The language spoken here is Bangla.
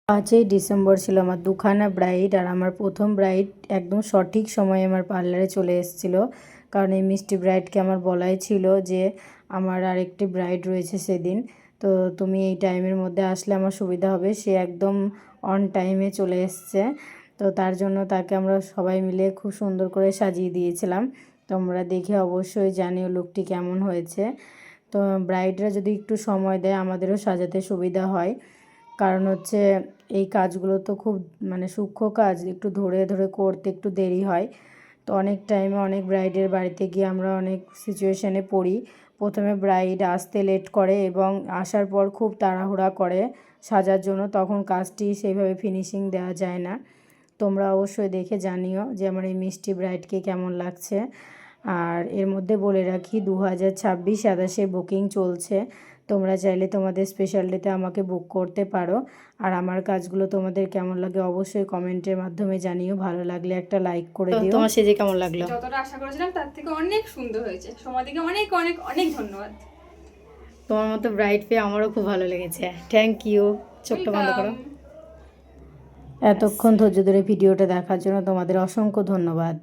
5ই ডিসেম্বর ছিল আমার দুখানা ব্রাইড, আর আমার প্রথম ব্রাইড একদম সঠিক সময়ে আমার পার্লারে চলে এসেছিল। কারণ এই মিষ্টি ব্রাইডকে আমার বলাই ছিল যে আমার আরেকটি ব্রাইড রয়েছে সেদিন, তো তুমি এই টাইমের মধ্যে আসলে আমার সুবিধা হবে। সে একদম অন টাইমে চলে এসছে, তো তার জন্য তাকে আমরা সবাই মিলে খুব সুন্দর করে সাজিয়ে দিয়েছিলাম। তোমরা দেখে অবশ্যই জানিও লুকটি কেমন হয়েছে। তো ব্রাইডরা যদি একটু সময় দেয় আমাদেরও সাজাতে সুবিধা হয়, কারণ হচ্ছে এই কাজগুলো তো খুব সূক্ষ্ম কাজ, একটু ধরে ধরে করতে একটু দেরি হয়। তো অনেক টাইমে অনেক ব্রাইডের বাড়িতে গিয়ে আমরা অনেক সিচুয়েশানে পড়ি। প্রথমে ব্রাইড আসতে লেট করে এবং আসার পর খুব তাড়াহুড়া করে সাজার জন্য, তখন কাজটি সেইভাবে ফিনিশিং দেওয়া যায় না। তোমরা অবশ্যই দেখে জানিও যে আমার এই মিষ্টি ব্রাইডকে কেমন লাগছে। আর এর মধ্যে বলে রাখি 2026 27-এ বুকিং চলছে। তোমরা চাইলে তোমাদের স্পেশাল ডেতে আমাকে বুক করতে পারো। আর আমার কাজগুলো তোমাদের কেমন লাগে অবশ্যই কমেন্টের মাধ্যমে জানিও। ভালো লাগলে একটা লাইক করে দিও। তোমার সেজে কেমন লাগলো? যতটা আশা করেছিলাম তার থেকে অনেক সুন্দর হয়েছে। সমাধিকে অনেক অনেক অনেক ধন্যবাদ। তোমার মতো ব্রাইড পেয়ে আমারও খুব ভালো লেগেছে। Thank you. চোখটা বন্ধ করো। এতক্ষণ ধৈর্য ধরে ভিডিওটা দেখার জন্য তোমাদের অসংখ্য ধন্যবাদ।